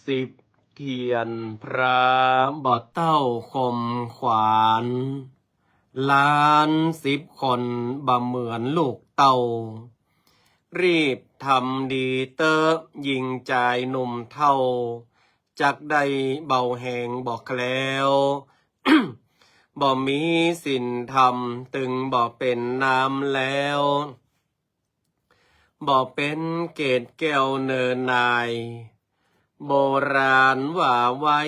สิบเทียนพระบอดเต้าคมขวานล้านสิบคนบ่เหมือนลูกเต่ารีบทำดีเตอยิงใจหนุ่มเท่าจักได้เบาแหงบอกแล้ว บ่มีสินธรรมตึงบ่เป็นน้ำแล้วบ่เป็นเกศแก้วเนินนายโบราณว่าไว้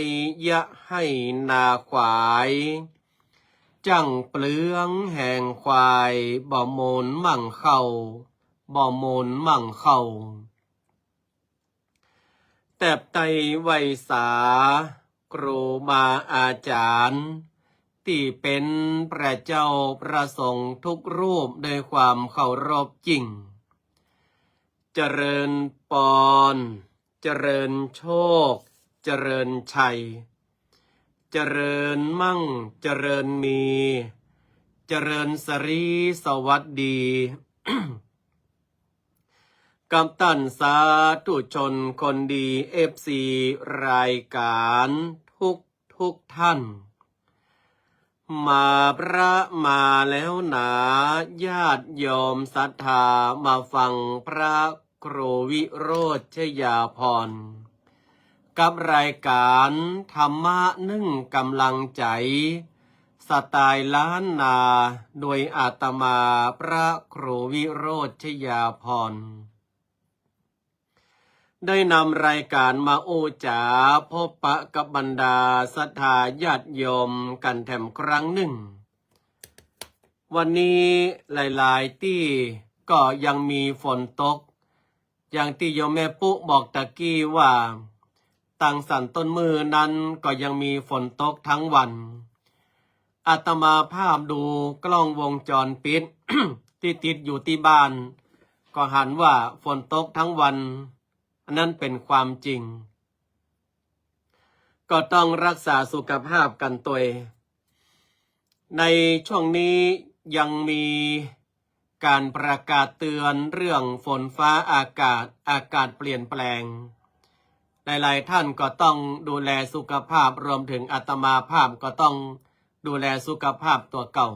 ยะให้นาขวายจังเปลืองแห่งควายบ่โมนมั่งเข้าบ่โมนมั่งเข้าแต่ไตไวสาครูบาอาจารย์ที่เป็นพระเจ้าประสงค์ทุกรูปด้วยความเคารพจริงเจริญปอนเจริญโชคเจริญชัยเจริญมั่งเจริญมีเจริญสรีสวัสดี กับตันสาธุชนคนดีFC รายการทุกท่านมาพระมาแล้วหนาญาติโยมศรัทธามาฟังพระครูวิโรจน์ชยาพรกับรายการธรรมะนึ่งกำลังใจสไตล์ล้านนาโดยอาตมาพระครูวิโรจน์ชยาพรได้นำรายการมาโอจาพบปะกับบรรดาศรัทธาญาติโยมกันแถมครั้งหนึ่งวันนี้หลายๆที่ก็ยังมีฝนตกอย่างที่โยมแม่ปุ๊บอกตะกี้ว่าตั้งสันต้นมือนั้นก็ยังมีฝนตกทั้งวันอาตมาภาพดูกล้องวงจรปิด ที่ติดอยู่ที่บ้านก็หันว่าฝนตกทั้งวันอันนั้นเป็นความจริง ก็ต้องรักษาสุขภาพกันตัวเองในช่วงนี้ยังมีการประกาศเตือนเรื่องฝนฟ้าอากาศเปลี่ยนแปลงหลายๆท่านก็ต้องดูแลสุขภาพรวมถึงอาตมาภาพก็ต้องดูแลสุขภาพตัวเก่า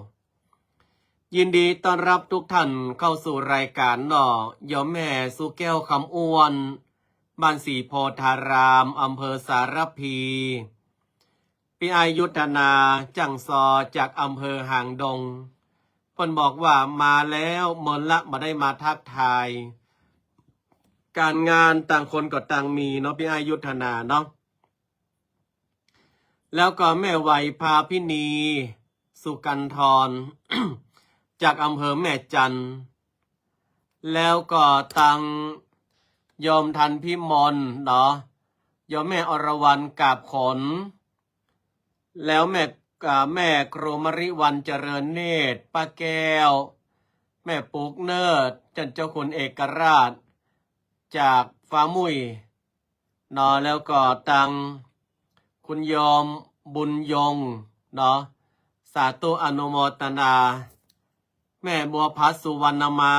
ยินดีต้อนรับทุกท่านเข้าสู่รายการหน่อยมแม่สุแก้วคำอ้วนบ้านสีโพธารามอำเภอสารพีพี่อายุธนาจังซอจากอำเภอหางดงเพิ่นบอกว่ามาแล้วเมินละมาได้มาทักทาย การงานต่างคนก็ต่างมีเนาะพี่อายุธนาเนาะแล้วก็แม่ไวยพาพินีสุกันทร จากอำเภอแม่จันทร์แล้วก็ตังยอมทันพิมลเนาะยอมแม่อรวรรณกาบขนแล้วแม่ครูมริวันเจริญเนตรป้าแก้วแม่ปุกเนิดจันเจ้าคุณเอกราชจากฟ้ามุยเนาะแล้วก็ตังคุณยอมบุญยงเนาะสาธุอนุโมทนาแม่บัวพัสสุวรรณมา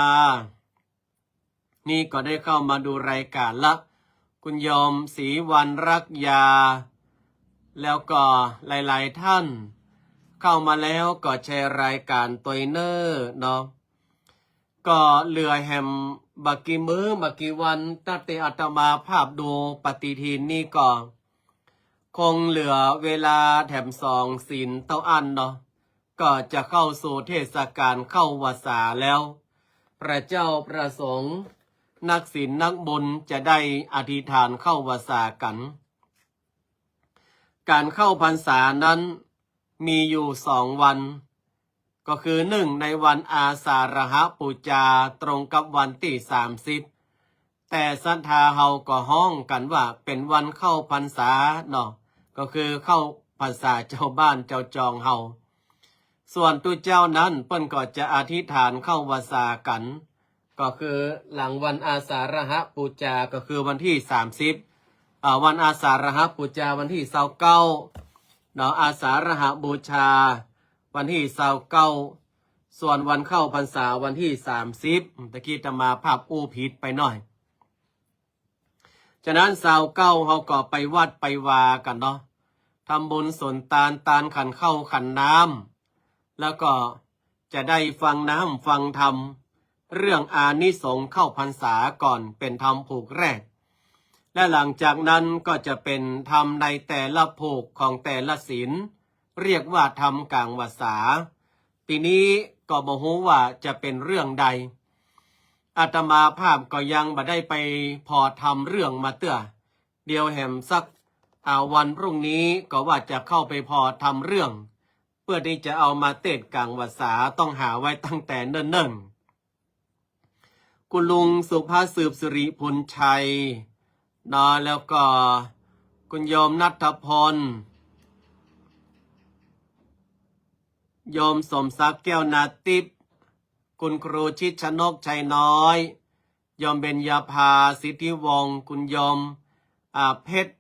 นี่ก็ได้เข้ามาดูรายการละคุณยอมศรีวันรักยาแล้วก็หลายๆท่านเข้ามาแล้วก็แชร์รายการตัวเนอร์เนาะก็เหลือแฮมบักกี่มื้อบักกี่วันตั้งแต่อาตมาภาพดูปฏิทินนี่ก็คงเหลือเวลาแถม2 ศีลเท่าอันเนาะก็จะเข้าสู่เทศกาลเข้าวสาแล้วพระเจ้าประสงค์นักศีลนักบุญจะได้อธิษฐานเข้าวสากันการเข้าพรรษานั้นมีอยู่2 วันก็คือ1ในวันอาสาฬหปูจาตรงกับวันที่30แต่ศรัทธาเฮาก็ห้องกันว่าเป็นวันเข้าพรรษาเนาะก็คือเข้าพรรษาเจ้าบ้านเจ้าจองเฮาส่วนตุเจ้านั้นเปิ้นก็จะอธิษฐานเข้าวสากันก็คือหลังวันอาสาฬหปูจาก็คือวันที่30วันอาสาฬหปูจาวันที่29เนาะอาสาฬหบูชาวันที่29ส่วนวันเข้าพรรษาวันที่30ตะกี้จะมาภาพอู้ผิดไปหน่อยฉะนั้น29เฮาก็ไปวัดไปวากันเนาะทำบุญสนตาลขันเข้าขันน้ำแล้วก็จะได้ฟังน้ำฟังธรรมเรื่องอานิสงส์เข้าพรรษาก่อนเป็นธรรมผูกแรกและหลังจากนั้นก็จะเป็นธรรมในแต่ละผูกของแต่ละศีลเรียกว่าธรรมกลางวสาปีนี้ก็บ่ฮู้ว่าจะเป็นเรื่องใดอาตมาภาพก็ยังบ่ได้ไปพอทำเรื่องมาเตื้อเดียวแหมสักวันพรุ่งนี้ก็ว่าจะเข้าไปพอทำเรื่องเพื่อที่จะเอามาเทศกลางวสาต้องหาไว้ตั้งแต่เนิ่นๆคุณลุงสุภาพสืบสิริพุนชัยเนาะแล้วก็คุณโยมณัฐพลโยมสมศักดิ์แก้วนาติปคุณครูชิดชนกชัยน้อยโยมเบญญาภาสิทธิวงศ์คุณโยมเพชร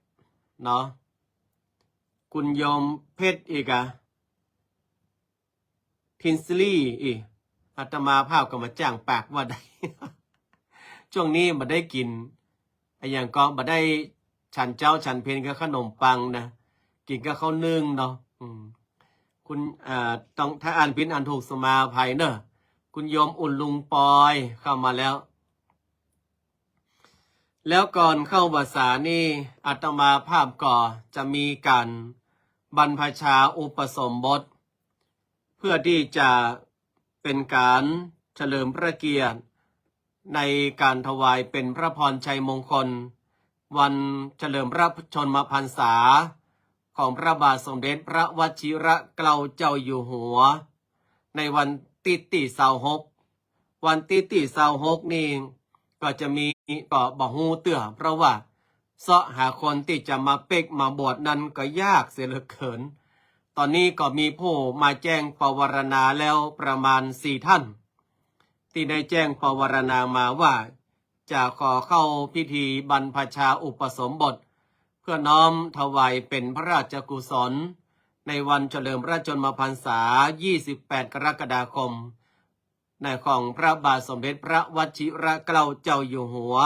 เนาะคุณโยมเพชรอีกทินสลี่อีกอาตมาภาพก็มาจ้างปากว่าได้ ช่วงนี้มาได้กินอย่างก็มาได้ฉันเจ้าฉันเพนกับขนมปังนะกินกับข้าวนึ่งเนาะคุณต้องถ้าอ่านผิดอ่านถูกสมาภัยเนอะคุณโยมอุ่นลุงปอยเข้ามาแล้วก่อนเข้าภาษานี่อาตมาภาพก็จะมีการบรรพชาอุปสมบทเพื่อที่จะเป็นการเฉลิมพระเกียรติในการถวายเป็นพระพรชัยมงคลวันเฉลิมพระชนมพรรษาของพระบาทสมเด็จพระวชิรเกล้าเจ้าอยู่หัวในวันที่26วันที่26นี่ก็จะมีก็บ่ฮู้เตื้อเพราะว่าเสาะหาคนที่จะมาเป็กมาบวชนั้นก็ยากเสียเหลือเกินตอนนี้ก็มีผู้มาแจ้งปวารณาแล้วประมาณ4 ท่านที่ได้แจ้งปวารณามาว่าจะขอเข้าพิธีบรรพชาอุปสมบท เพื่อน้อมถวายเป็นพระราชกุศลในวันเฉลิมพระชนมพรรษา 28 กรกฎาคม ในของพระบาทสมเด็จพระวชิรเกล้าเจ้าอยู่หัว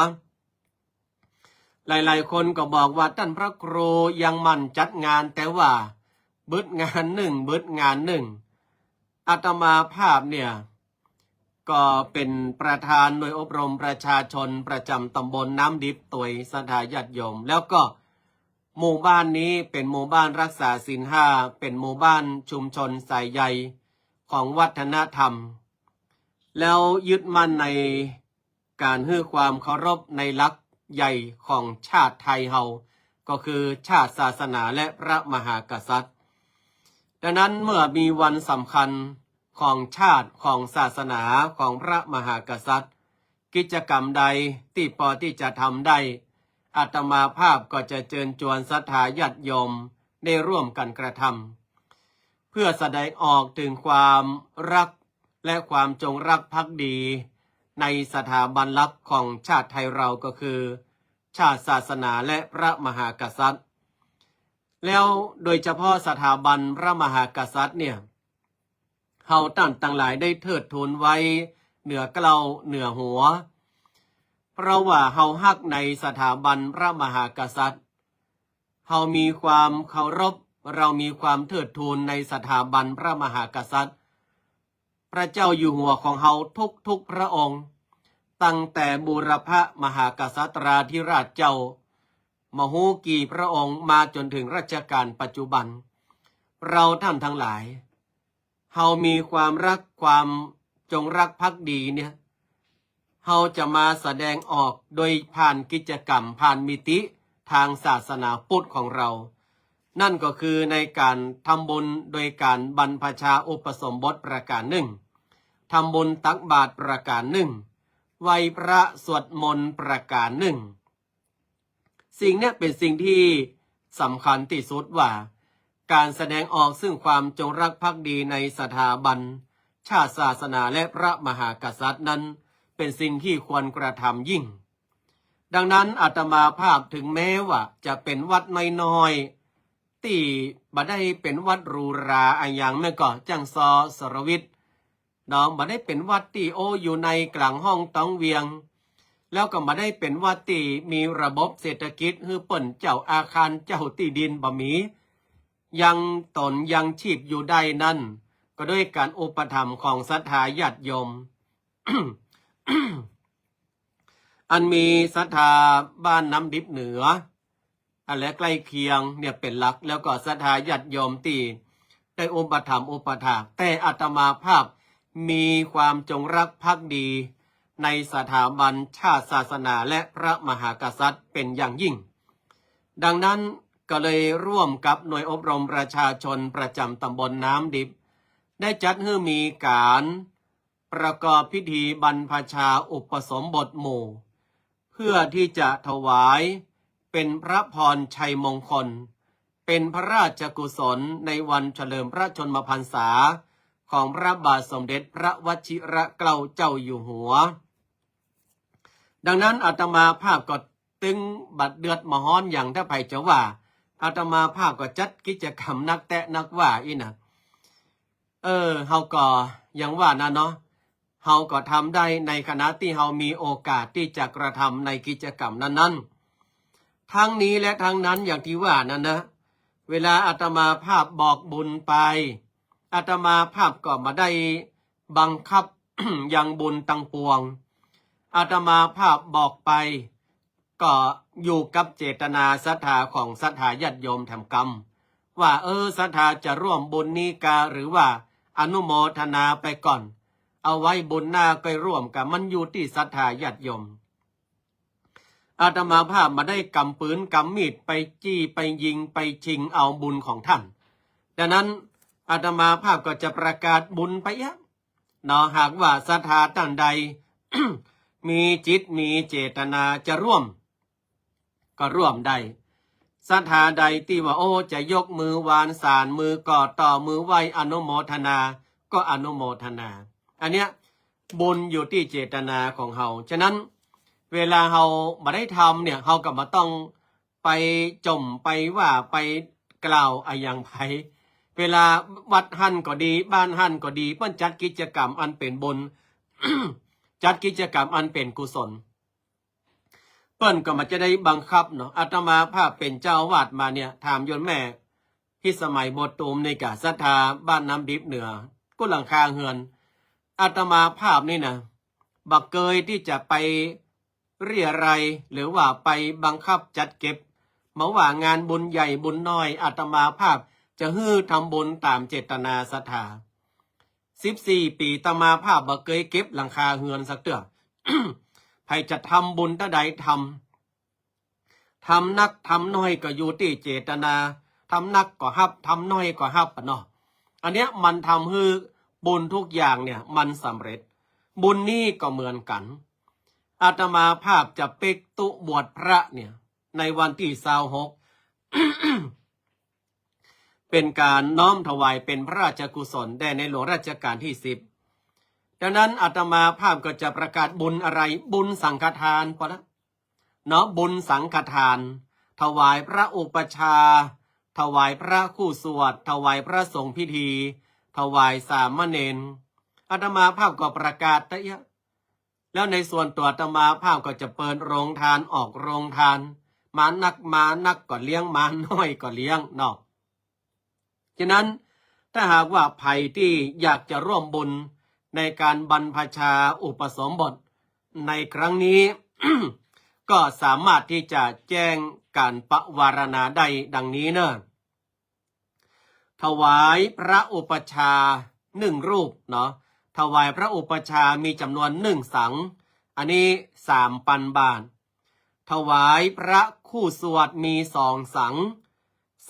หลายๆคนก็บอกว่าท่านพระครูยังมั่นจัดงานแต่ว่าบึดงานหนึ่งอาตมาภาพเนี่ยก็เป็นประธานหน่วยอบรมประชาชนประจำตำบลน้ำดิบตวยสถาญาติโยมแล้วก็หมู่บ้านนี้เป็นหมู่บ้านรักษาศีลห้าเป็นหมู่บ้านชุมชนสายใยของวัฒนธรรมแล้วยึดมั่นในการให้ความเคารพในหลักใหญ่ของชาติไทยเฮาก็คือชาติศาสนาและพระมหากษัตริย์ดังนั้นเมื่อมีวันสำคัญของชาติของศาสนาของพระมหากษัตริย์กิจกรรมใดที่พอที่จะทำได้อาตมาภาพก็จะเชิญชวนศรัทธาญาติโยมได้ร่วมกันกระทำเพื่อแสดงออกถึงความรักและความจงรักภักดีในสถาบันหลักของชาติไทยเราก็คือชาติศาสนาและพระมหากษัตริย์แล้วโดยเฉพาะสถาบันพระมหากษัตริย์เนี่ยเฮาท่านต่างหลายได้เทิดทูนไว้เหนือเกล้าเหนือหัวเพราะว่าเฮาฮักในสถาบันพระมหากษัตริย์เฮามีความเคารพเรามีความเทิดทูนในสถาบันพระมหากษัตริย์พระเจ้าอยู่หัวของเฮาทุกพระองค์ตั้งแต่บูรพมหากษัตราธิราชเจ้ามหูกี่พระองค์มาจนถึงรัชกาลปัจจุบันเราท่านทั้งหลายเฮามีความรักความจงรักภักดีเนี่ยเฮาจะมาแสดงออกโดยผ่านกิจกรรมผ่านมิติทางศาสนาพุทธของเรานั่นก็คือในการทำบุญโดยการบรรพชาอุปสมบทประการหนึ่งทำบุญตักบาตรประการหนึ่งไหว้พระสวดมนต์ประการหนึ่งสิ่งนี้เป็นสิ่งที่สำคัญที่สุดว่าการแสดงออกซึ่งความจงรักภักดีในสถาบันชาติศาสนาและพระมหากษัตริย์นั้นเป็นสิ่งที่ควรกระทำยิ่งดังนั้นอาตมาภาพถึงแม้ว่าจะเป็นวัดน้อยๆที่บ่ได้เป็นวัดหรูหราอะไรอย่างแม่ก็จังซอสรวิทย์น้องบ่ได้เป็นวัดที่อยู่ในกลางห้องต้องเวียงแล้วก็บ่ได้เป็นวัดที่มีระบบเศรษฐกิจคือเปิ่นเจ้าอาคารเจ้าที่ดินบ่มียังตนยังชีพอยู่ได้นั่นก็ด้วยการอุปถัมภ์ของศรัทธาญาติโยม อันมีศรัทธาบ้านน้ำดิบเหนืออันและใกล้เคียงเนี่ยเป็นหลักแล้วก็ศรัทธาญาติโยมที่ได้อุปถัมภ์อุปถากแต่อาตมาภาพมีความจงรักภักดีในสถาบันชาติศาสนาและพระมหากษัตริย์เป็นอย่างยิ่งดังนั้นก็เลยร่วมกับหน่วยอบรมประชาชนประจำตำบลน้ำดิบได้จัดให้มีการประกอบพิธีบรรพชาอุปสมบทหมู่เพื่อที่จะถวายเป็นพระพรชัยมงคลเป็นพระราชกุศลในวันเฉลิมพระชนมพรรษาของพระบาทสมเด็จพระวชิรเกล้าเจ้าอยู่หัวดังนั้นอาตมาภาพก็ตึงบัดเดือดมฮ้อนอย่างถ้าไผจะว่าอาตมาภาพก็จัดกิจกรรมนักแตะนักว่าอีนะเฮาก็ยังว่านะเนาะเฮาก็ทำได้ในขณะที่เฮามีโอกาสที่จะกระทำในกิจกรรมนั้นๆทั้งนี้และทั้งนั้นอย่างที่ว่านั่นนะเวลาอาตมาภาพบอกบุญไปอาตมาภาพก็มาได้บังคับ ยังบุญตั้งปวงอาตมาภาพบอกไปก็อยู่กับเจตนาศรัทธาของศรัทธาญาติโยมทำกรรมว่าศรัทธาจะร่วมบุญนี้กาหรือว่าอนุโมทนาไปก่อนเอาไว้บุญหน้าก็ร่วมกับมันอยู่ที่ศรัทธาญาติโยมอาตมาภาพมาได้กำปืนกำมีดไปจี้ไปยิงไปชิงเอาบุญของท่านดังนั้นอาตมาภาพก็จะประกาศบุญไปหากว่าศรัทธาท่านใด มีจิตมีเจตนาจะร่วมก็ร่วมได้ศรัทธาใดที่ว่าจะยกมือวานสารมือกอดต่อมือไหวอนุโมทนาก็อนุโมทนาอันเนี้ยบุญอยู่ที่เจตนาของเฮาฉะนั้นเวลาเฮาบ่ได้ทำเนี่ยเฮาก็มาต้อง ไปจมไปว่าไปกล่าวอะอย่างไผเวลาวัดหั่นก็ดีบ้านหั่นก็ดีเปิ้นจัดกิจกรรมอันเป็นบุญ จัดกิจกรรมอันเป็นกุศลเปิ้นก็มันจะได้บังคับเนาะอาตมาภาพเป็นเจ้าอาวาสมาเนี่ยถามโยนแม่ที่สมัยบทตูมในกะศรัทธาบ้านน้ำดิบเหนือก็หลังคาเฮือนอาตมาภาพนี่นะบักเกยที่จะไปเรียอะไรยหรือว่าไปบังคับจัดเก็บมาว่างานบุญใหญ่บุญน้อยอาตมาภาพจะฮื้อทำบุญตามเจตนาศรัทธา14 ปีอาตมาภาพบักเกยเก็บหลังคาเฮือนสักเตื้อ ใครจะทำบุญถ้าใดทำนักทำน้อยก็อยู่ที่เจตนาทำนักก็ฮับทำน้อยก็ฮับเนาะอันเนี้ยมันทำให้บุญทุกอย่างเนี่ยมันสำเร็จบุญนี่ก็เหมือนกันอาตมาภาพจะเปกตุบวชพระเนี่ยในวันที่26 เป็นการน้อมถวายเป็นพระราชกุศลแด่ในหลวงรัชกาลที่10ดังนั้นอาตมาภาพก็จะประกาศบุญอะไรบุญสังฆทานพอละเนาะบุญสังฆทานถวายพระอุปชาถวายพระคู่สวดถวายพระสงฆ์พิธีถวายสามเณรอาตมาภาพก็ประกาศตะยะแล้วในส่วนตัวอาตมาภาพก็จะเปิดโรงทานออกโรงทานมานักก็เลี้ยงมาน้อยก็เลี้ยงเนาะฉะนั้นถ้าหากว่าใครที่อยากจะร่วมบุญในการบรรพชาอุปสมบทในครั้งนี้ ก็สามารถที่จะแจ้งการปวารณาได้ดังนี้เนอะถวายพระอุปชา1 รูปเนาะถวายพระอุปชามีจำนวน1 สังอันนี้3,000 บาทถวายพระคู่สวดมี2 สัง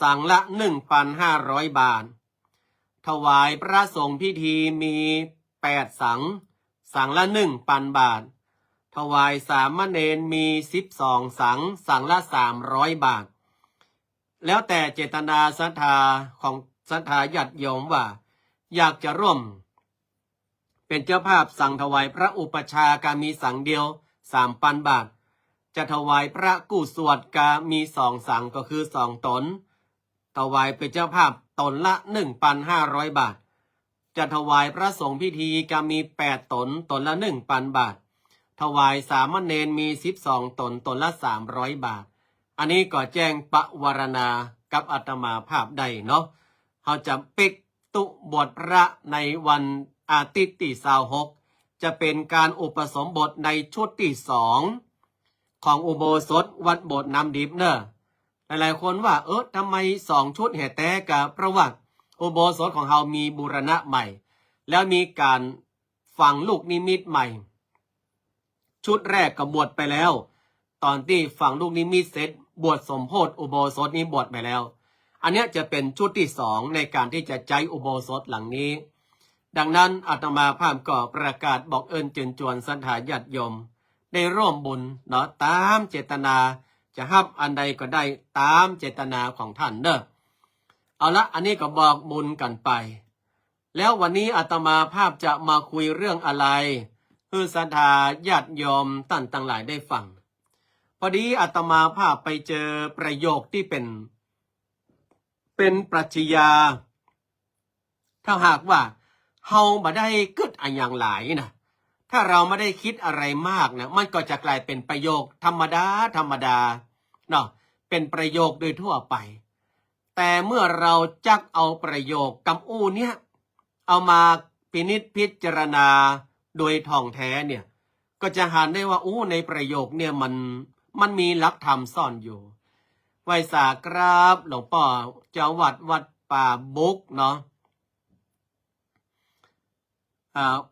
สังละ 1,500 บาทถวายพระสงฆ์พิธีมี8 สังสังละ 1,000 บาทถวายสามเณรมี12 สังสังละ300 บาทแล้วแต่เจตนาศรัทธาของศรัทธาญาติโยมว่าอยากจะร่วมเป็นเจ้าภาพสั่งถวายพระอุปชากามีสังเดียว 3,000 บาทจะถวายพระกู้สวดกามี2 สังก็คือ2 ตนถวายเป็นเจ้าภาพตนละ 1,500 บาทจะถวายพระสงฆ์พิธีกามี8 ตนตนละ 1,000 บาทถวายสามเณรมี12 ตนตนละ300 บาทอันนี้ก็แจ้งปวารณากับอาตมาภาพได้เนาะเขาจะปิกตุบวชพระในวันอาทิตย์ที่26จะเป็นการอุปสมบทในชุดที่2ของอุโบสถวัดโบสถ์น้ำดิบเนอะหลายๆคนว่าทำไม2 ชุดแห่แต่กับเพราะว่าอุโบสถของเรามีบูรณะใหม่แล้วมีการฝังลูกนิมิตใหม่ชุดแรกก็บวชไปแล้วตอนที่ฝังลูกนิมิตเสร็จบวชสมโภชอุโบสถนี้บวชไปแล้วอันนี้จะเป็นชุดที่2ในการที่จะใจอุโบสถหลังนี้ดังนั้นอาตมาภาพก็ประกาศบอกเอิญเชิญชวนศรัทธาญาติโยมได้ร่วมบุญเนาะตามเจตนาจะฮับอันใดก็ได้ตามเจตนาของท่านเด้อเอาละอันนี้ก็บอกบุญกันไปแล้ววันนี้อาตมาภาพจะมาคุยเรื่องอะไรเพื่อศรัทธาญาติโยมท่านทั้งหลายได้ฟังพอดีอาตมาภาพไปเจอประโยคที่เป็นปรัชญาถ้าหากว่าเฮาบ่ได้กึดอันอย่างหลายนะถ้าเราไม่ได้คิดอะไรมากนะมันก็จะกลายเป็นประโยคธรรมดาเนาะเป็นประโยคโดยทั่วไปแต่เมื่อเราจักเอาประโยคกำอู้เนี่ยเอามาพินิจพิจารณาโดยท่องแท้เนี่ยก็จะหาได้ว่าในประโยคเนี่ยมันมีหลักธรรมซ่อนอยู่ไหว้สากราบหลวงพ่อเจ้าวัดป่าบุกเนาะ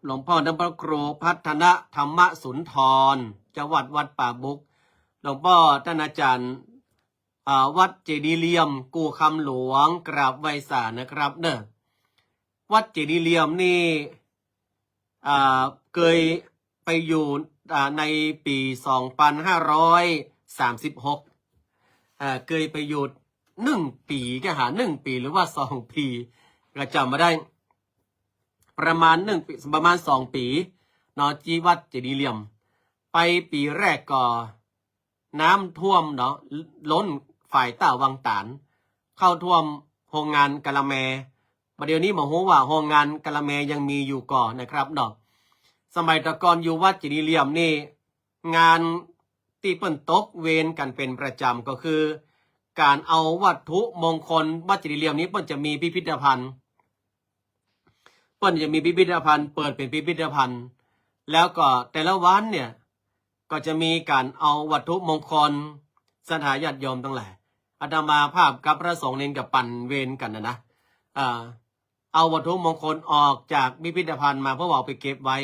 หลวงพ่อน้ำพระครูพัฒนธรรมสุนทรเจ้าวัดป่าบุกหลวงพ่อท่านอาจารย์วัดเจดีย์เหลี่ยมกูคำหลวงกราบไหว้สานะครับเนอะวัดเจดีย์เหลี่ยมนี่เคยไปอยู่ในปี2536เคยไปอยู่1 ปีก็หา1 ปีหรือว่า2 ปีก็จำมาได้ประมาณ1 ปีประมาณ2 ปีเนาะที่วัดเจดีย์เหลี่ยมไปปีแรกก็น้ำท่วมเนาะล้น ฝ่ายต้าวังตานเข้าท่วมโรงงานกะละแมประเดี๋ยวนี้หมอฮู้ว่าโรงงานกะละแมยังมีอยู่ก่อนนะครับเนาะสมัยตะกอนอยู่วัดจิริเหลี่ยมนี่งานที่เปิ้นตกเวรกันเป็นประจำก็คือ การเอาวัตถุมงคลวัดจิริเหลี่ยมนี้เปิ้นจะมีพิพิธภัณฑ์เปิ้นจะมีพิพิธภัณฑ์เปิดเป็นพิพิธภัณฑ์แล้วก็แต่ละวันเนี่ยก็จะมีการเอาวัตถุมงคลสถาญาติโยมทั้งหลายอาตมาภาพกับพระสงฆ์เน้นกับปั่นเวรกันนะเอาวัตถุมงคลออกจากพิพิธภัณฑ์มาเพื่อเอาไปเก็บไว้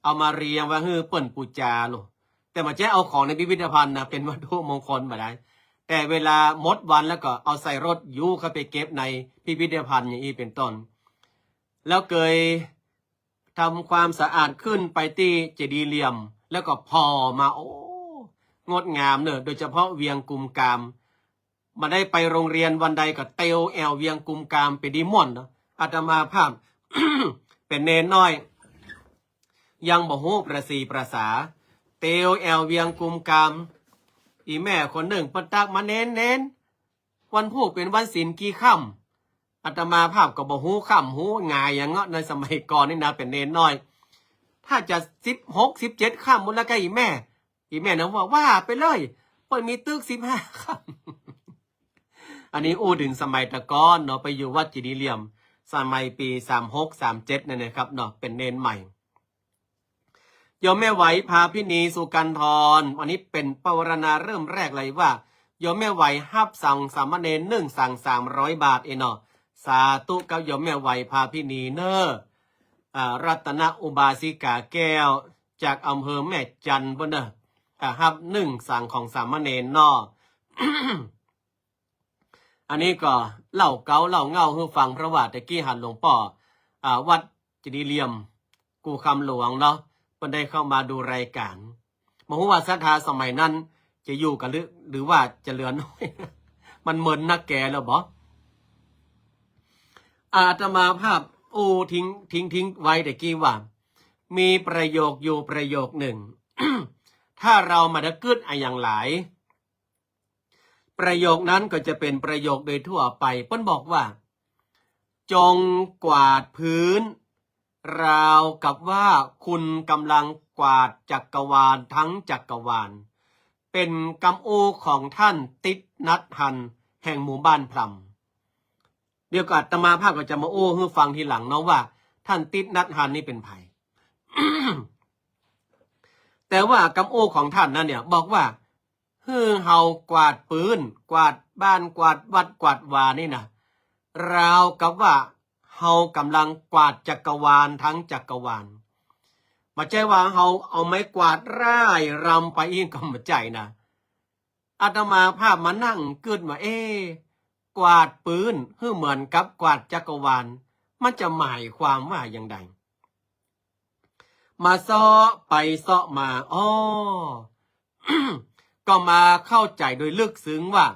เอามาเรียงไว้ให้เปิ้นปูจาลูกแต่มาแจ้เอาของในพิพิธภัณฑ์นะเป็นวัตถุมงคลมาได้แต่เวลาหมดวันแล้วก็เอาใส่รถยูเข้าไปเก็บในพิพิธภัณฑ์อย่างนี้เป็นต้นแล้วเคยทำความสะอาดขึ้นไปที่เจดีย์เหลี่ยมแล้วก็พอมาโอ้งดงามเนอะโดยเฉพาะเวียงกุมกามมาได้ไปโรงเรียนวันใดก็เตียวแอวเวียงกุมกามไปดีม่วนเนาะอาตมาภาพ เป็นเนนน้อยยังบ่ฮู้ประสีประสาเตียวแอวเวียงกุมกามอีแม่คนหนึ่งปตักมาเน้นวันพูกเป็นวันศีลกี่ค่ำอาตมาภาพก็บ่ฮู้ค่ำฮู้งายอย่างเงาะในสมัยก่อนนี่นะเป็นเนนน้อยถ้าจะ16 17ค่ำมูลค่าอีแม่นะว่าไปเลยเปิดมีตึก15ค่ำอันนี้อู้ถึงสมัยตะก้อนเนาะไปอยู่วัดจิริเหลี่ยมสมัยปี36 37นั่นนะครับเนาะเป็นเนนใหม่โยมแม่ไหวพาพินีสุกันทรวันนี้เป็นปวารณาเริ่มแรกเลยว่าโยมแม่ไหวฮับสั่งสามเณร1สั่ง300 บาทเนาะสาธุกับโยมแม่ไหวพาพินีเนอรัตนอุบาสิกาแก้วจากอำเภอแม่จันทร์บนเนอฮับ1สั่งของสามเณรเนาะ อันนี้ก็เล่าเกาเล่าเงาให้ฟังเพราะว่าตะกี้หันหลวงป่อวัดจิริเหลี่ยมกูคำหลวงเนาะเพิ่นได้เข้ามาดูรายการมองว่าศรัทธาสมัยนั้นจะอยู่กันหรือว่าจะเหลือน้อย มันเหมือนนักแก่แล้วบ่อาตมาภาพทิ้งไว้ตะกี้ว่ามีประโยคอยู่ประโยคหนึ่ง ถ้าเรามาได้กึดอย่างหลายประโยคนั้นก็จะเป็นประโยคโดยทั่วไปเพิ่นบอกว่าจงกวาดพื้นราวกับว่าคุณกำลังกวาดจักรวาลทั้งจักรวาลเป็นกำโอของท่านติดนัดหันแห่งหมู่บ้านพลัมเดี๋ยวก็อาตมาภาพก็จะมาโอ้ให้ฟังทีหลังเนาะว่าท่านติดนัดหันนี่เป็นไผ แต่ว่ากำโอของท่านนั้นเนี่ยบอกว่าเฮากวาดปืนกวาดบ้านกวาดวัดกวาดวานี่นะราวกับว่าเฮากำลังกวาดจักรวาลทั้งจักรวาลมาใจว่าเฮาเอาไม้กวาดร่ายรำไปอีกก็มาใจนะอาตมาภาพมานั่งกึดว่ากวาดปืนเหมือนกับกวาดจักรวาลมันจะหมายความว่าอย่างไรมาซ้อไปซ้อมาอ๋อ ก็มาเข้าใจโดยลึกซึ้งว่า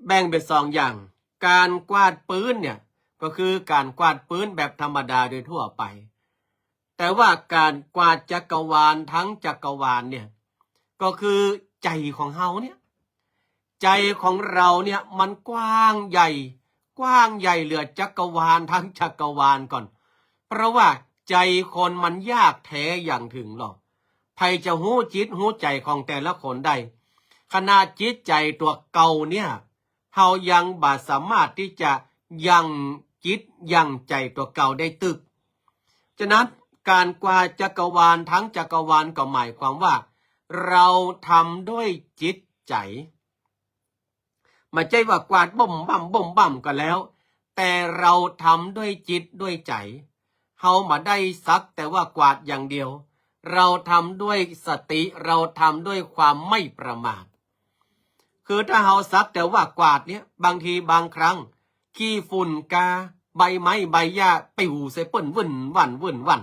แบ่งเป็น2อย่างการกวาดปืนเนี่ยก็คือการกวาดปืนแบบธรรมดาโดยทั่วไปแต่ว่าการกวาดจักรวาลทั้งจักรวาลเนี่ยก็คือใจของเฮาเนี่ยใจของเราเนี่ยมันกว้างใหญ่เหลือจักรวาลทั้งจักรวาลก่อนเพราะว่าใจคนมันยากแท้อย่างถึงหรอกใครจะหู้จิตหู้ใจของแต่ละคนได้ขนาดจิตใจตัวเก่าเนี่ยเฮายังบ่สามารถที่จะยังจิตยังใจตัวเก่าได้ตึกฉะนั้นการกวาดจักรวาลทั้งจักรวาลก็หมายความว่าเราทำด้วยจิตใจไม่ใช่ว่ากวาดบ่มบ่มก็แล้วแต่เราทำด้วยจิตด้วยใจเฮามาได้สักแต่ว่ากวาดอย่างเดียวเราทำด้วยสติเราทำด้วยความไม่ประมาทคือถ้าเฮาสักแต่ว่ากวาดเนี่ยบางทีบางครั้งขี้ฝุ่นกาใบไม้ใบหญ้าปิวใส่เปิ้นวุ่นวัน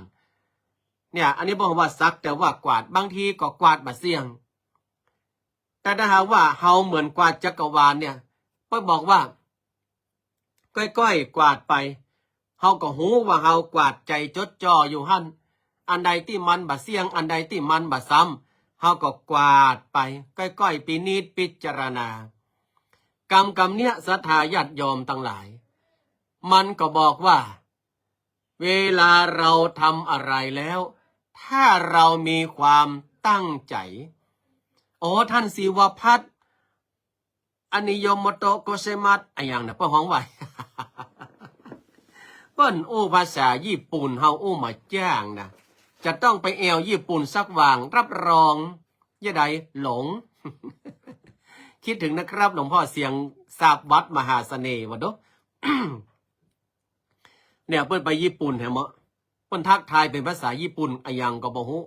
เนี่ยอันนี้บอกว่าสักแต่ว่ากวาดบางทีก็กวาดบ่เสี่ยงแต่ถ้าหากว่าเฮาเหมือนกวาดจักรวาลเนี่ยเพิ่นบอกว่าก้อยๆกวาดไปเฮาก็หูว่าเฮากวาดใจจดจ่ออยู่หั่นอันใดที่มันบ่เสี่ยงอันใดที่มันบ่ซ้ำเฮ เขาก็กวาดไปก้อยๆปีนิดพิจารณากรรมเนี้ยศรัทธาญาติโยมทั้งหลายมันก็บอกว่าเวลาเราทำอะไรแล้วถ้าเรามีความตั้งใจโอ้ท่านศิวพัฒน์อนิยมโมโตโกเซมัตอะไรอย่างนะป้าห้องไว้ เปิ้นอู้ภาษาญี่ปุ่นเฮาอู้มาจ้างนะจะต้องไปแอวญี่ปุ่นสักวางรับรองยะใดหลง คิดถึงนะครับหลวงพ่อเสียงสาบวัดมหาเสน่ห์วะด เนี่ยเปิ้นไปญี่ปุ่นแฮมะเปิ้นทักทายเป็นภาษาญี่ปุ่นอะยังก็บ่ฮู้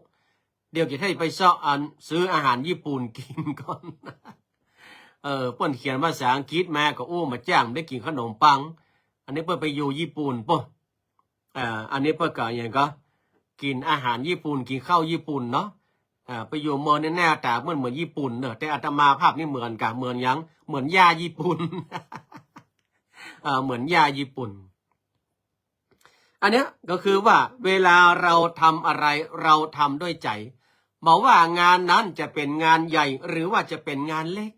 เดี๋ยวจะให้ไปเซาะอันซื้ออาหารญี่ปุ่นกินก่อน เปิ้นเขียนภาษาอังกฤษมาก็อู้มาจ้างได้กินขนมปังอันนี้เปิ้นไปอยู่ญี่ปุ่นป่ะอันนี้เปิ้นก็อย่างก็กินอาหารญี่ปุ่นกินข้าวญี่ปุ่นเนาะไปอยู่เมืองนี่แน่แต่เหมือนญี่ปุ่นเนอะแต่อาตมาภาพนี่เหมือนกับเหมือนยังเหมือนยาญี่ปุ่น เหมือนยาญี่ปุ่นอันเนี้ยก็คือว่าเวลาเราทำอะไรเราทำด้วยใจบอกว่างานนั้นจะเป็นงานใหญ่หรือว่าจะเป็นงานเล็ก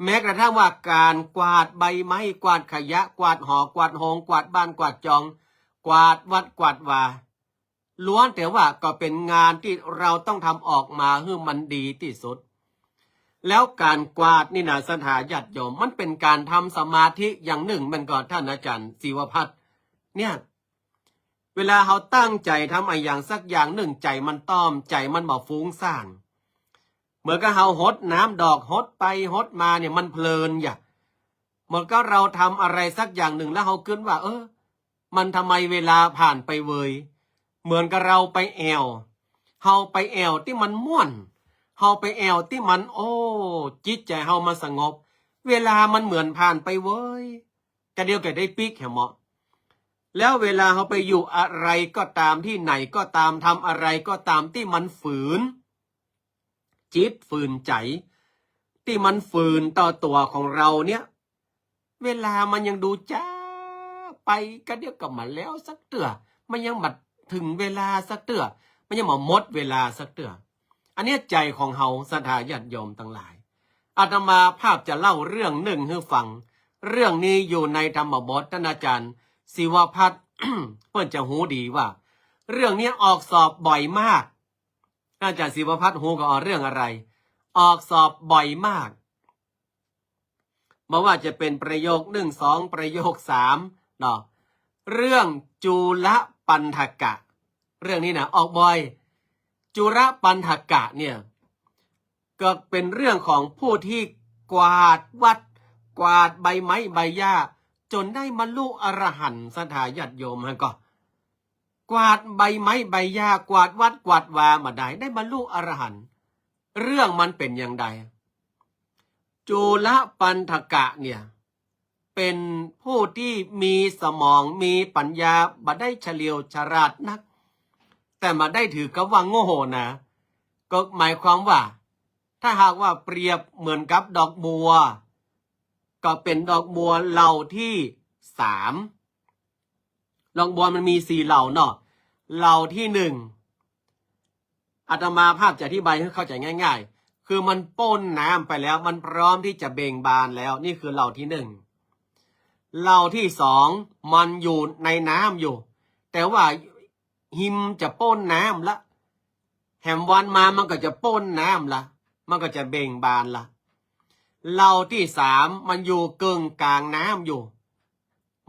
แม้กระทั่งว่าการกวาดใบไม้กวาดขยะกวาดหอกวาดหงกวาดบ้านกวาดจองกวาดวัดกวาดวาล้วนแต่ว่าก็เป็นงานที่เราต้องทำออกมาให้มันดีที่สุดแล้วการกวาดนี่นะสถาญาติโยมมันเป็นการทำสมาธิอย่างหนึ่งมันก็ท่านอาจารย์ศิวพัฒน์เนี่ยเวลาเขาตั้งใจทำอะไรอย่างสักอย่างหนึ่งใจมันต้อมใจมันบ่ฟุ้งซ่านเหมือนกับเราหดน้ำดอกหดไปหดมาเนี่ยมันเพลินอย่าเหมือนกับเราทำอะไรสักอย่างหนึ่งแล้วเราคิดว่ามันทำไมเวลาผ่านไปเวยเหมือนกับเราไปแอวเฮาไปแอวที่มันม่วนเฮาไปแอวที่มันจิตใจเฮามาสงบเวลามันเหมือนผ่านไปเว้ยกระเดียวแกได้ปิ๊กแหมะแล้วเวลาเขาไปอยู่อะไรก็ตามที่ไหนก็ตามทำอะไรก็ตามที่มันฝืนจิตฝืนใจที่มันฝืนต่อตัวของเราเนี่ยเวลามันยังดูจ้าไปก็เดี๋ยวกลับมาแล้วสักเตื่อมันยังบัดถึงเวลาสักเตื่อมันยังหมดเวลาสักเตื่ออันนี้ใจของเฮาศรัทธาญาติโยมทั้งหลายอาตมาภาพจะเล่าเรื่องหนึ่งให้ฟังเรื่องนี้อยู่ในธรรมบทท่านอาจารย์ศิวพัฒน์ เพื่อนจะหูดีว่าเรื่องนี้ออกสอบบ่อยมากอาจารย์ศิวพัฒน์หูก็เรื่องอะไรออกสอบบ่อยมากบอกว่าจะเป็นประโยค1 2ประโยค3เนาะเรื่องจุลปันถกะเรื่องนี้นะออกบ่อยจุลปันถกะเนี่ยก็เป็นเรื่องของผู้ที่กวาดวัดกวาดใบไม้ใบหญ้าจนได้บรรลุอรหันต์ศรัทธาญาติโยมฮะก็กวาดใบไม้ใบหญ้ากวาดวัดกวาดวามาได้บรรลุอรหันต์เรื่องมันเป็นอย่างไรจุลปันถกะเนี่ยเป็นผู้ที่มีสมองมีปัญญาบ่ได้เฉลียวฉลาดนักแต่มาได้ถือกับว่าโง่นะก็หมายความว่าถ้าหากว่าเปรียบเหมือนกับดอกบัวก็เป็นดอกบัวเหล่าที่3ดอกบัวมันมี4เหล่าเนาะเหล่าที่1อาตมาภาพจะอธิบายให้เข้าใจง่ายๆคือมันป้นน้ำไปแล้วมันพร้อมที่จะเบ่งบานแล้วนี่คือเหล่าที่1เหล่าที่2มันอยู่ในน้ำอยู่แต่ว่าหิมจะป้นน้ำละแหมวันมามันก็จะป้นน้ำละมันก็จะเบ่งบานละเหล่าที่3มันอยู่กึ่งกลางน้ำอยู่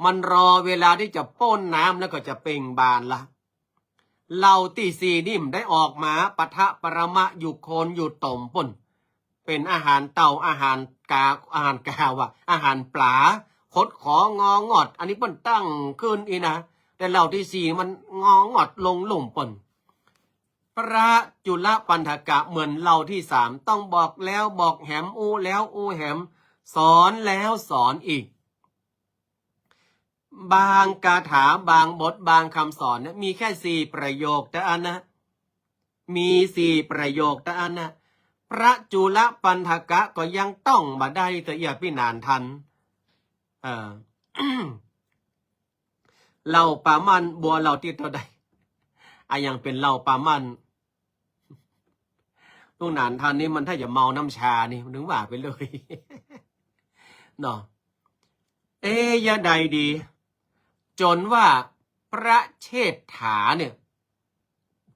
มันรอเวลาที่จะป้นน้ำแล้วก็จะเบ่งบานละเหล่าที่4นี่มได้ออกมาปะทะปรมะอยู่โคนอยู่ต่มป่นเป็นอาหารเต่าอาหารกาว่ะอาหารปลาคดของงอดอันนี้ป่นตั้งขึ้นอีนะแต่เหล่าที่4มันงอดลงหลุ่มป่นพระจุลปันถกะเหมือนเหล่าที่3ต้องบอกแล้วบอกแหมอู้แล้วอู้แหมสอนแล้วสอนอีกบางคาถาบางบทบางคำสอนเนี่ยมีแค่4ประโยคแต่อันนะมี4ประโยคแต่อันนะพระจุลปันถกะก็ยังต้องมาได้แต่อย่าพี่นานทันเหล่าปามันบัวเหล่าที่เท่าใดยังเป็นเหล่าปามัน ลูกหนานท่านนี้มันถ้าอย่าเมาน้ำชานี่นึกว่าไปเลย เนาะยะใดดี จนว่าพระเชษฐาเนี่ย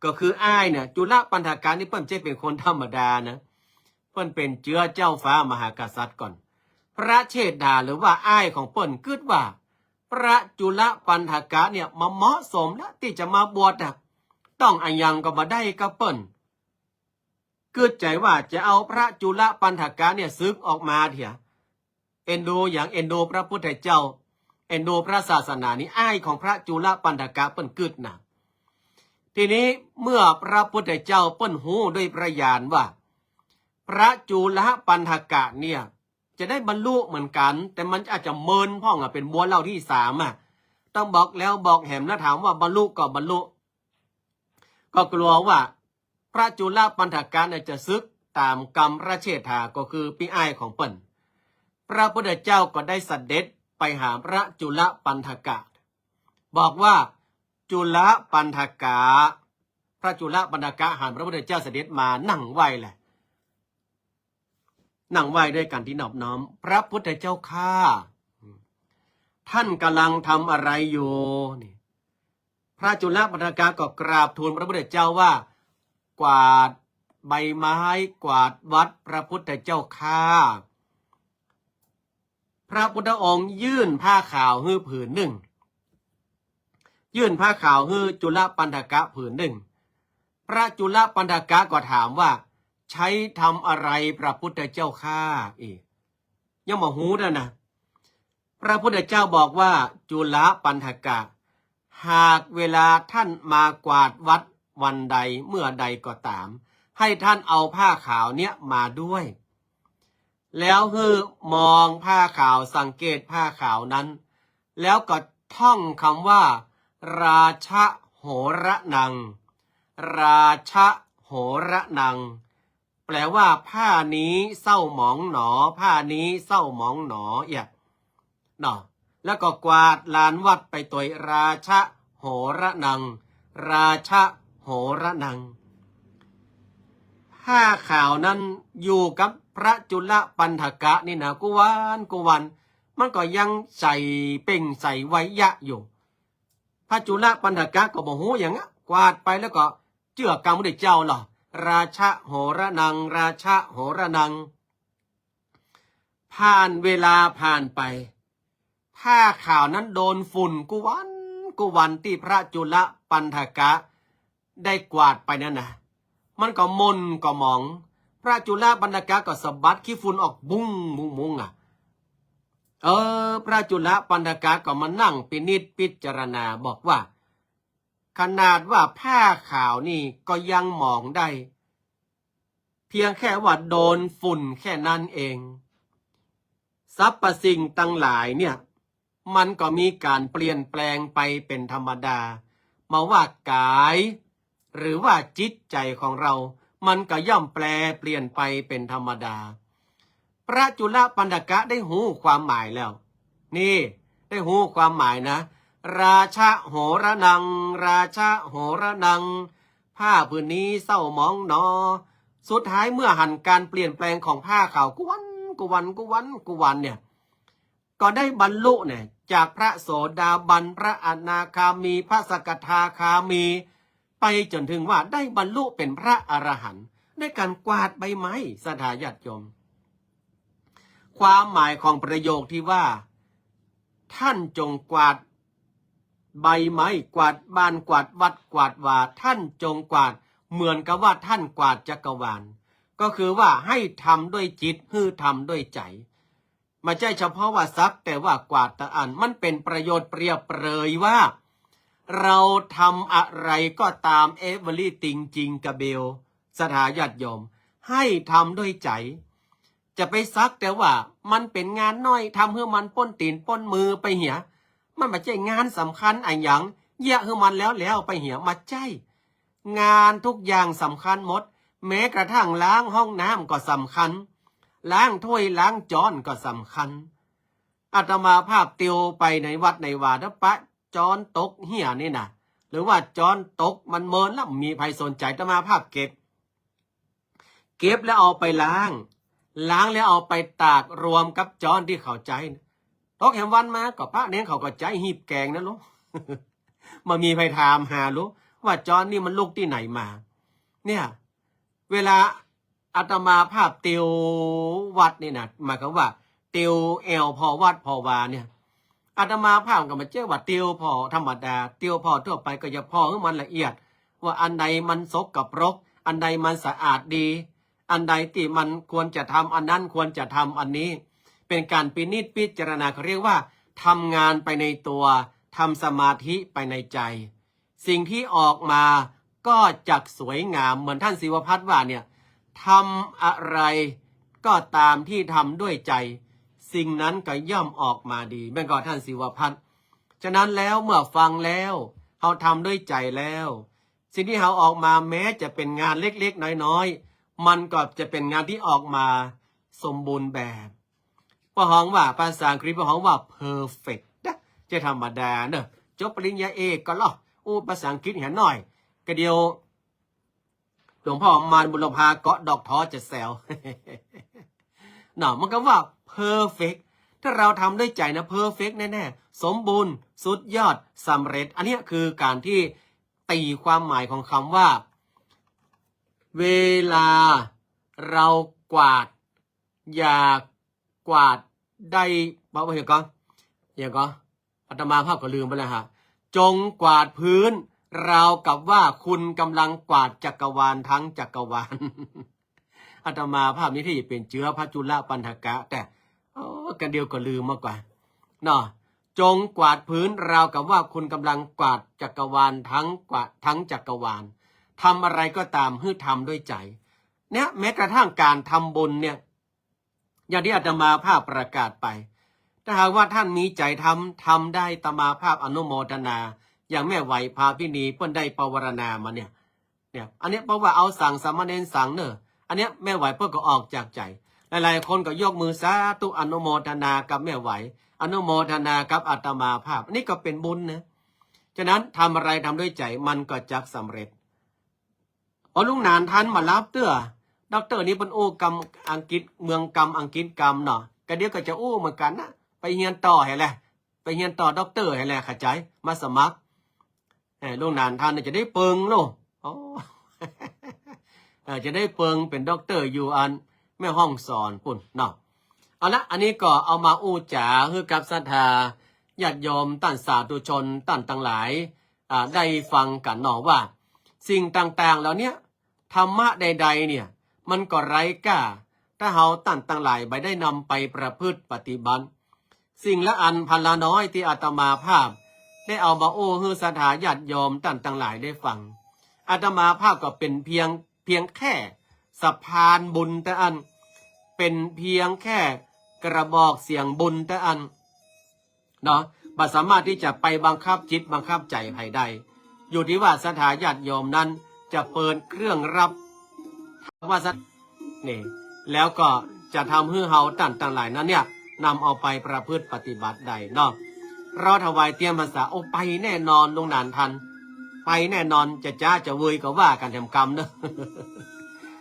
ก็คืออ้ายเนี่ยจุลปันธการนี่เปิ้นเจ๊เป็นคนธรรมดานะเปิ้นเป็นเจือเจ้าฟ้ามหากษัตริย์ก่อนพระเชษฐาหรือว่าอ้ายของเปิ้นคิดว่าพระจุลปันธกะเนี่ยมาเหมาะสมแล้วที่จะมาบวชอ่ะต้องอันยังก็มาได้กับเปิ้นคิดใจว่าจะเอาพระจุลปันธกะเนี่ยซึกออกมาเถอะเอ็นดูอย่างเอ็นดูพระพุทธเจ้าเอ็นดูพระศาสนานี้อ้ายของพระจุลปันธกะเปิ้นคิดนะทีนี้เมื่อพระพุทธเจ้าเปิ้นหูด้วยพระญาณว่าพระจุลปันธกะเนี่ยจะได้บรรลุเหมือนกันแต่มันอาจจะเมินพ่องเป็นบัวเล่าที่สามต้องบอกแล้วบอกแหมแล้วถามว่าบรรลุก็บรรลุก็กลัวว่าพระจุลปันธกะเนี่ยจะซึกตามกรรมพระเชษฐาก็คือพี่อ้ายของเปิ้นพระพุทธเจ้าก็ได้เสด็จไปหาพระจุลปันธกะบอกว่าจุลปันธกะพระจุลปันธกะหันพระพุทธเจ้าเสด็จมานั่งไหวแหละนั่งไหวด้วยกันที่นอบน้อมพระพุทธเจ้าข้าท่านกำลังทำอะไรอยู่นี่พระจุลปันธกะก็กราบทูลพระพุทธเจ้าว่ากวาดใบไม้กวาดวัดพระพุทธเจ้าข้าพระพุทธองค์ยื่นผ้าขาวหื้อผืนหนึ่งยื่นผ้าขาวหื้อจุลปันธกะผืนหนึ่งพระจุลปันธกะก็ถามว่าใช้ทำอะไรพระพุทธเจ้าข้ายังมาหูนะพระพุทธเจ้าบอกว่าจุลปันธกะหากเวลาท่านมากวาดวัดวันใดเมื่อใดก็ตามให้ท่านเอาผ้าขาวเนี้ยมาด้วยแล้วคือมองผ้าขาวสังเกตผ้าขาวนั้นแล้วก็ท่องคำว่าราชะโหระนังราชะโหระนังแปลว่าผ้านี้เศร้าหมองหนอผ้านี้เศร้าหมองหนอเนาะแล้วก็กวาดลานวัดไปตัวราชะโหระนังราชะโหระนังผ้าขาวนั้นอยู่กับพระจุลปันธกะนี่นะกุวันมันก็ยังใส่เป่งใส่ไว้ยะอยู่พระจุลปันธกะก็บอกโหอย่างงี้กวาดไปแล้วก็เจือกรรมพระเจ้าหรอราชะโหระนังราชะโหระนังผ่านเวลาผ่านไปผ้าขาวนั้นโดนฝุ่นกุวันที่พระจุลปันธกะได้กวาดไปนั่นนะมันก็มนก็หมองพระจุลปันธกะก็สะบัดขี้ฝุ่นออกบุ้งมุงพระจุลปันธกะก็มานั่งพิจารณาบอกว่าขนาดว่าผ้าขาวนี่ก็ยังหมองได้เพียงแค่ว่าโดนฝุ่นแค่นั้นเองสรรพสิ่งตั้งหลายเนี่ยมันก็มีการเปลี่ยนแปลงไปเป็นธรรมดามาว่ากายหรือว่าจิตใจของเรามันก็ย่อมแปลเปลี่ยนไปเป็นธรรมดาพระจุลปันธกะได้หูความหมายแล้วนี่ได้หูความหมายนะราชะโหระนังราชะโหระนังผ้าผืนนี้เศร้าหมองหนอสุดท้ายเมื่อหันการเปลี่ยนแปลงของผ้าขาวกุวันเนี่ยก็ได้บรรลุเนี่ยจากพระโสดาบันพระอนาคามีพระสกทาคามีไปจนถึงว่าได้บรรลุเป็นพระอรหันต์ได้การกวาดใบไม้สถาญาติโยมความหมายของประโยคที่ว่าท่านจงกวาดใบไม้กวาดบ้านกวาดวัดกวาดวาท่านจงกวาดเหมือนกับว่าท่านกวาดจักรวาลก็คือว่าให้ทำด้วยจิตฮือทำด้วยใจไม่ใช่เฉพาะว่าซักแต่ว่ากวาดตะอันมันเป็นประโยชน์เปรียบเปรยว่าเราทำอะไรก็ตามเอเวอรี่ติงจริงกระเบลสถาญาติโยมให้ทำด้วยใจจะไปซักแต่ว่ามันเป็นงานน้อยทำเพื่อมันป้นตีนป้นมือไปเหี่ยมันไม่ใช่งานสำคัญอันอย่างเยี่ยเพื่อมันแล้วไปเหี่ยมาใจงานทุกอย่างสำคัญหมดแม้กระทั่งล้างห้องน้ำก็สำคัญล้างถ้วยล้างจานก็สำคัญอาตมาภาพติวไปในวัดในวาดปะจานตกเหี่ยนี่นะหรือว่าจานตกมันเมินแล้วมีใครสนใจอาตมาภาพเก็บ เก็บแล้วเอาไปล้างแล้วเอาไปตากรวมกับจอนที่เขาใจตกแหมวันมาก็พระเน้นเขาก็ใจหีบแกงนะลูก มามีไพถามหาลูกว่าจอนนี่มันลูกที่ไหนมาเนี่ยเวลาอาตมาภาพติววัดนี่นะหมายความว่าติวแอลพอวัดพอวาเนี่ยอาตมาภาพก็มาเจ้าว่าติวพอธรรมดาติวพอทั่วไปก็จะพอให้มันละเอียดว่าอันใดมันสกปรกอันใดมันสะอาดดีอันใดที่มันควรจะทำอันนั้นควรจะทำอันนี้เป็นการพินิจพิจารณาเขาเรียกว่าทำงานไปในตัวทำสมาธิไปในใจสิ่งที่ออกมาก็จักสวยงามเหมือนท่านศิวพัฒน์ว่าเนี่ยทำอะไรก็ตามที่ทำด้วยใจสิ่งนั้นก็ย่อมออกมาดีแม่นก็ท่านศิวพัฒน์ฉะนั้นแล้วเมื่อฟังแล้วเขาทำด้วยใจแล้วสิ่งที่เขาออกมาแม้จะเป็นงานเล็กๆน้อยๆมันก็จะเป็นงานที่ออกมาสมบูรณ์แบบพระหองว่าภาษาอังกฤษพระหองว่า perfect นะจะธรรมดาเนอะจบปริญญาเอกก็ล่ะภาษาอังกฤษเห็นหน่อยก็เดียวหลวงพ่อมารบุรพาเกาะดอกท้อจะแซว เนาะมันก็ว่า perfect ถ้าเราทำด้วยใจนะ perfect แน่ๆสมบูรณ์สุดยอดสำเร็จอันนี้คือการที่ตีความหมายของคำว่าเวลาเรากวาดอย่ากวาดได้บอกว่าอย่างก็อาตมาภาพก็ลืมไปแล้วฮะจงกวาดพื้นราวกับว่าคุณกำลังกวาดจักรวาลทั้งจักรวาล อาตมาภาพนี้ที่เป็นเชื้อพระจุลปันธกะแต่กันเดียวก็ลืมมากกว่าเนาะจงกวาดพื้นราวกับว่าคุณกำลังกวาดจักรวาลทั้งจักรวาลทำอะไรก็ตามให้ทำด้วยใจเนี่ยแม้กระทั่งการทำบุญเนี่ยอย่างที่อาตมาภาพประกาศไปถ้าหากว่าท่านมีใจทำได้อาตมาภาพอนุโมทนาอย่างแม่ไหวพาพินีเพิ่นได้ปวารณามาเนี่ยอันนี้เพราะว่าเอาสั่งสามเณรสั่งเนอะอันนี้แม่ไหวเพิ่นก็ออกจากใจหลายๆคนก็ยกมือสาธุอนุโมทนากับแม่ไหวอนุโมทนากับอาตมาภาพอันนี้ก็เป็นบุญนะฉะนั้นทำอะไรทำด้วยใจมันก็จักสำเร็จพอลุงนานท่านมารับด็อกเตอร์นี่เป็นกรรมอังกฤษเมืองกรรมอังกฤษกรรมเนาะก็เดี๋ยวก็จะเหมือนกันนะไปเรียนต่อให้แหละไปเรียนต่อด็อกเตอร์ให้แหละเข้าใจมาสมัครลุงนานท่านจะได้เปิงโลจะได้เปิงเป็นด็อกเตอร์อยู่อันแม่ห้องสอนปุ่นเนาะเอาละอันนี้ก็เอามาจ๋าคือกับศรัทธาญาติโยมตั้นสาธุชนตั้นทั้งหลายได้ฟังกันเนาะว่าสิ่งต่างๆเหล่านี้ธรรมะใดๆเนี่ยมันก็ไร้ค่าถ้าเฮาตั้นทั้งหลายไปได้นำไปประพฤติปฏิบัติสิ่งละอันพันละน้อยที่อาตมาภาพได้เอามาคือศรัทธาญาติโยมตั้นทั้งหลายได้ฟังอาตมาภาพก็เป็นเพียงแค่สะพานบุญแต่อันเป็นเพียงแค่กระบอกเสียงบุญแต่อันเนาะบ่สามารถที่จะไปบังคับจิตบังคับใจใครได้อยู่ที่ว่าศรัทธาญาติโยมนั้นจะเปิดเครื่องรับว่าสัตนี่แล้วก็จะทำให้เฮาตั้นต่างหลายนั้นเนี่ยนำเอาไปประพฤติปฏิบัติได้เนาะเราถวายเตรียมภาษาไปแน่นอนลงนานทันไปแน่นอนจะจ้าจะเวยก็ว่ากันทำกรรมเนอะ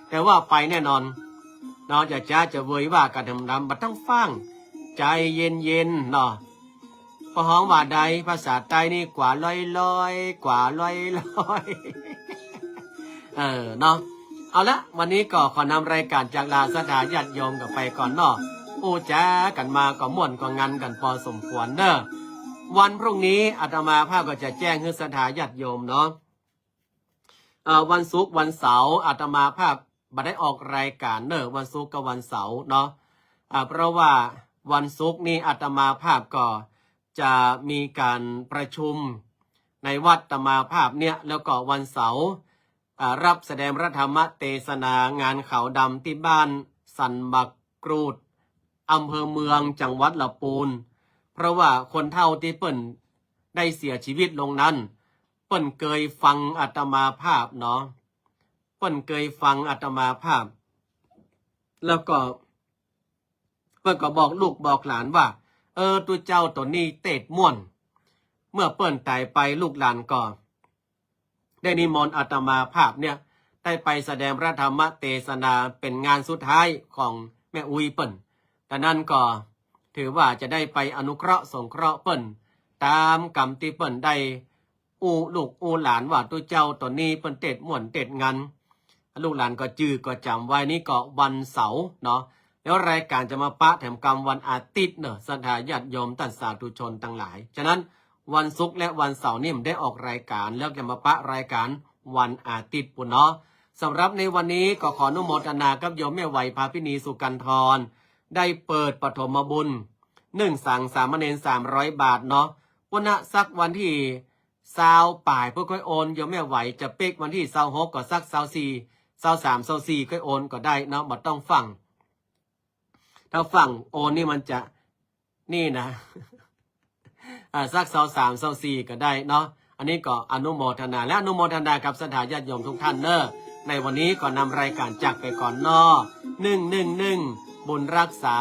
แต่ว่าไปแน่นอนเนาะจะจ้าจะเวยว่ากันทำกรรมบัดทั้งฟังใจเย็นเนาะพอห้องว่าใดภาษาใต้นี่กว่าลอยกว่าลอยเนาะเอาละวันนี้ก็ขอนำรายการจากลาศรัทธาญาติโยมกันไปก่อนเนาะจ้ากันมาก็ม่วนก็งันกันพอสมควรเนอะวันพรุ่งนี้อาตมาภาพก็จะแจ้งให้ศรัทธาญาติโยมเนาะวันศุกร์วันเสาร์อาตมาภาพบัได้ออกรายการเนอะวันศุกร์กับวันเสาร์เนาะเพราะว่าวันศุกร์นี้อาตมาภาพก็จะมีการประชุมในวัดอาตมาภาพเนี่ยแล้วก็วันเสาร์รับแสดงพระธรรมเทศนางานเขาดำที่บ้านสันบักกรูดอำเภอเมืองจังหวัดลำพูนเพราะว่าคนเฒ่าที่เปิ้นได้เสียชีวิตลงนั้นเปิ้นเคยฟังอาตมาภาพเนาะเปิ้นเคยฟังอาตมาภาพแล้วก็เปิ้นก็บอกลูกบอกหลานว่าตัวเจ้าตัวนี้เตดม่วนเมื่อเปิ้นตายไปลูกหลานก็ได้นิมนต์อาตมาภาพเนี่ย ได้ไปแสดงพระธรรมเทศนาเป็นงานสุดท้ายของแม่อุยเปิ่นแต่นั่นก็ถือว่าจะได้ไปอนุเคราะห์สงเคราะห์เปิ่นตามกรรมที่เปิ่นได้อูลูกอูหลานว่าตัวเจ้าตอนนี้เปิ่นเต็ดม่วนเต็ดงานลูกหลานก็จื้อก็จำไว้นี่ก็วันเสาร์เนาะแล้วรายการจะมาปะแถมกรรมวันอาทิตย์เนอะศรัทธาญาติโยมท่านสาธุชนทั้งหลายฉะนั้นวันศุกร์และวันเสาร์นี่มันได้ออกรายการแล้วจะมาปะรายการวันอาทิตย์ปุ่นเนาะสำหรับในวันนี้ก็ขออนุโมทนากับโยมแม่ไหวพาพินีสุกันทรได้เปิดปฐมบุญสั่งสามเณร300 บาทเนาะวันนะสักวันที่20ป่ายเพื่อค่อยโอนโยมแม่ไหวจะเป๊กวันที่26ก็สัก24 23 24ค่อยโอนก็ได้เนาะบ่ต้องฟังถ้าฟังโอนนี่มันจะนี่นะ สัก23 24ก็ได้เนาะอันนี้ก็อนุโมทนาและอนุโมทนากับศรัทธาญาติโยมทุกท่านเนอะในวันนี้ก็นำรายการจากไปก่อนเนาะ111บุญรักษา